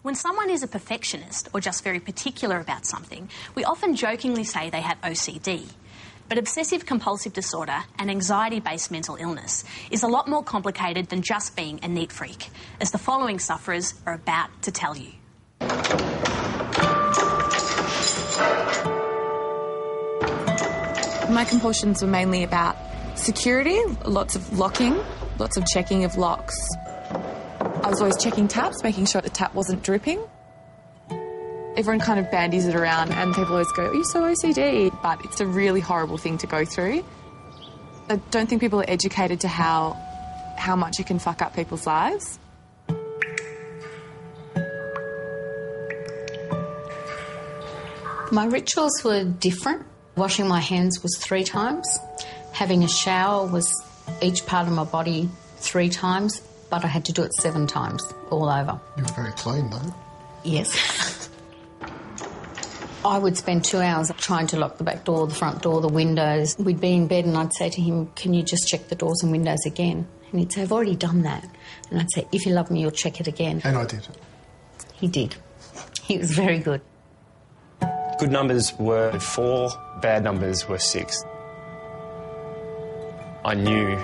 When someone is a perfectionist or just very particular about something, we often jokingly say they have OCD. But obsessive-compulsive disorder and anxiety-based mental illness is a lot more complicated than just being a neat freak, as the following sufferers are about to tell you. My compulsions were mainly about security, lots of locking, lots of checking of locks. I was always checking taps, making sure the tap wasn't dripping. Everyone kind of bandies it around and people always go, "Are you so OCD?" But it's a really horrible thing to go through. I don't think people are educated to how much it can fuck up people's lives. My rituals were different. Washing my hands was 3 times. Having a shower was each part of my body 3 times, but I had to do it 7 times all over. You're very clean, though. Yes. I would spend 2 hours trying to lock the back door, the front door, the windows. We'd be in bed and I'd say to him, "Can you just check the doors and windows again?" And he'd say, "I've already done that." And I'd say, "If you love me, you'll check it again." And I did. He did. He was very good. Good numbers were 4, bad numbers were 6. I knew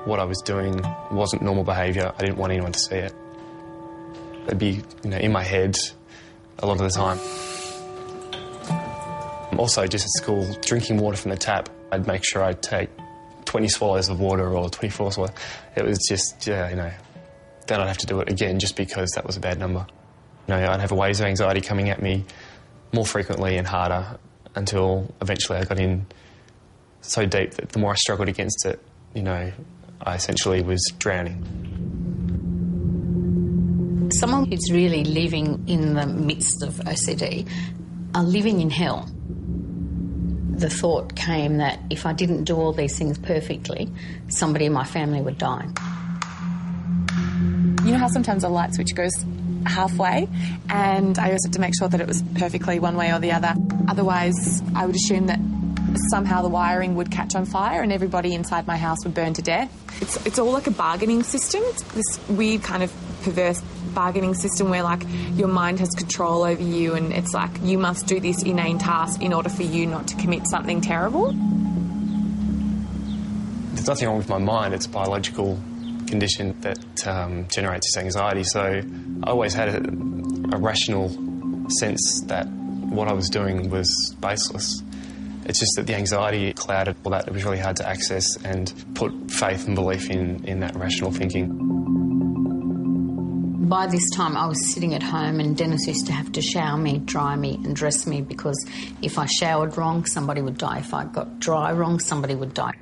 what I was doing wasn't normal behaviour. I didn't want anyone to see it. It'd be, in my head a lot of the time. Also, just at school, drinking water from the tap, I'd make sure I'd take 20 swallows of water or 24 swallows. It was just, then I'd have to do it again just because that was a bad number. I'd have waves of anxiety coming at me more frequently and harder until eventually I got in so deep that the more I struggled against it, I essentially was drowning. Someone who's really living in the midst of OCD are living in hell. The thought came that if I didn't do all these things perfectly, somebody in my family would die. You know how sometimes a light switch goes halfway, and I always had to make sure that it was perfectly one way or the other. Otherwise, I would assume that somehow the wiring would catch on fire and everybody inside my house would burn to death. It's all like a bargaining system. It's this weird kind of perverse bargaining system where, like, your mind has control over you and it's like you must do this inane task in order for you not to commit something terrible. There's nothing wrong with my mind. It's a biological condition that generates this anxiety. So I always had a rational sense that what I was doing was baseless. It's just that the anxiety clouded all that. It was really hard to access and put faith and belief in that rational thinking. By this time, I was sitting at home and Dennis used to have to shower me, dry me and dress me because if I showered wrong, somebody would die. If I got dry wrong, somebody would die.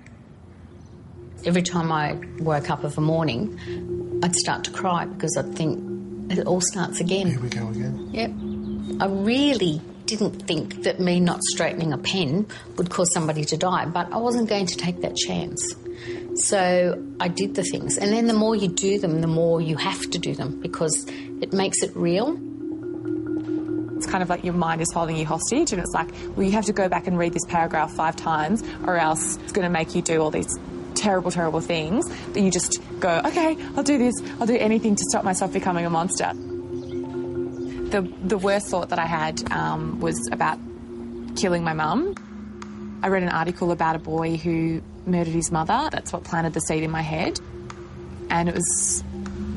Every time I woke up of a morning, I'd start to cry because I'd think it all starts again. Here we go again. Yep. I really didn't think that me not straightening a pen would cause somebody to die, but I wasn't going to take that chance. So I did the things. And then the more you do them, the more you have to do them because it makes it real. It's kind of like your mind is holding you hostage and it's like, well, you have to go back and read this paragraph 5 times or else it's going to make you do all these terrible, terrible things that you just go, okay, I'll do this. I'll do anything to stop myself becoming a monster. The worst thought that I had was about killing my mum. I read an article about a boy who murdered his mother. That's what planted the seed in my head. And it was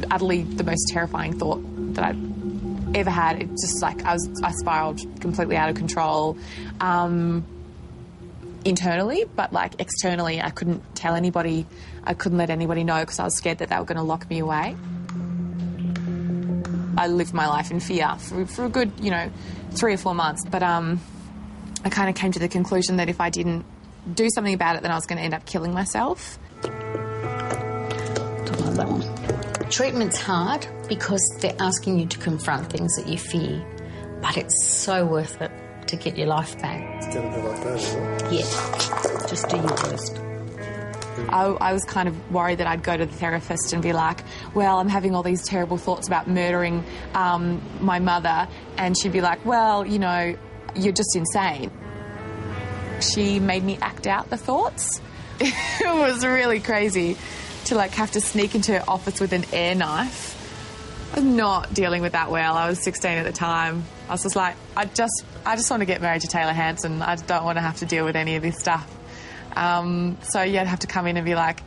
utterly the most terrifying thought that I'd ever had. It just like I spiraled completely out of control internally, but like externally I couldn't tell anybody. I couldn't let anybody know because I was scared that they were going to lock me away. I lived my life in fear for a good, 3 or 4 months. But I kind of came to the conclusion that if I didn't do something about it, then I was going to end up killing myself. Treatment's hard because they're asking you to confront things that you fear, but it's so worth it to get your life back. It's going to be like that, isn't it? Yeah, just do your worst. I was kind of worried that I'd go to the therapist and be like, well, I'm having all these terrible thoughts about murdering my mother, and she'd be like, well, you're just insane. She made me act out the thoughts. It was really crazy to, like, have to sneak into her office with an air knife I'm not dealing with that well. I was 16 at the time. I was just like, I just want to get married to Taylor Hanson. I don't want to have to deal with any of this stuff. So yeah, I'd have to come in and be like,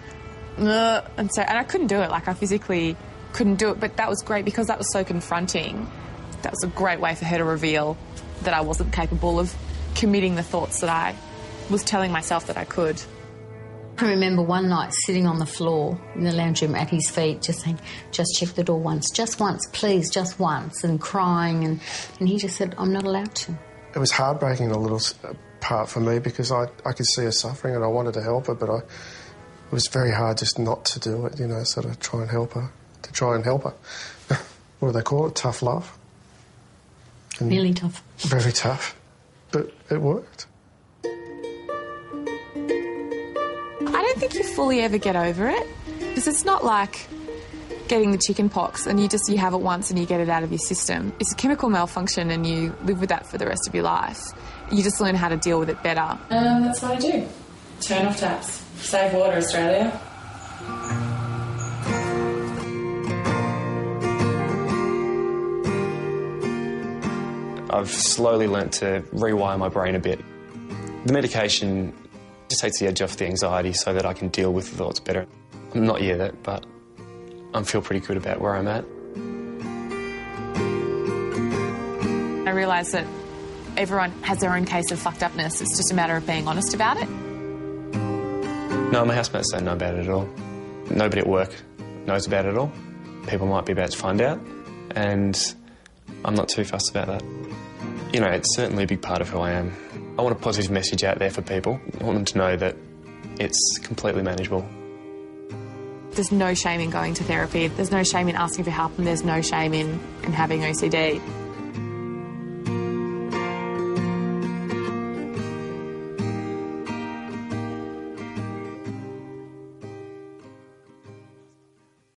ugh, and I couldn't do it. Like, I physically couldn't do it. But that was great because that was so confronting. That was a great way for her to reveal that I wasn't capable of committing the thoughts that I was telling myself that I could. I remember one night sitting on the floor in the lounge room at his feet, just saying, just check the door once, please, just once, and crying, and he just said, I'm not allowed to. It was heartbreaking a little part for me because I could see her suffering and I wanted to help her, but it was very hard just not to do it, you know, sort of try and help her. What do they call it? Tough love? And really tough. Very tough. But it worked. I don't think you fully ever get over it, because it's not like getting the chicken pox and you have it once and you get it out of your system. It's a chemical malfunction and you live with that for the rest of your life. You just learn how to deal with it better. That's what I do. Turn off taps. Save water, Australia. I've slowly learnt to rewire my brain a bit. The medication just takes the edge off the anxiety so that I can deal with the thoughts better. I'm not yet, but I feel pretty good about where I'm at. I realise that everyone has their own case of fucked upness. It's just a matter of being honest about it. No, my housemates don't know about it at all. Nobody at work knows about it at all. People might be about to find out, and I'm not too fussed about that. You know, it's certainly a big part of who I am. I want a positive message out there for people. I want them to know that it's completely manageable. There's no shame in going to therapy. There's no shame in asking for help, and there's no shame in having OCD.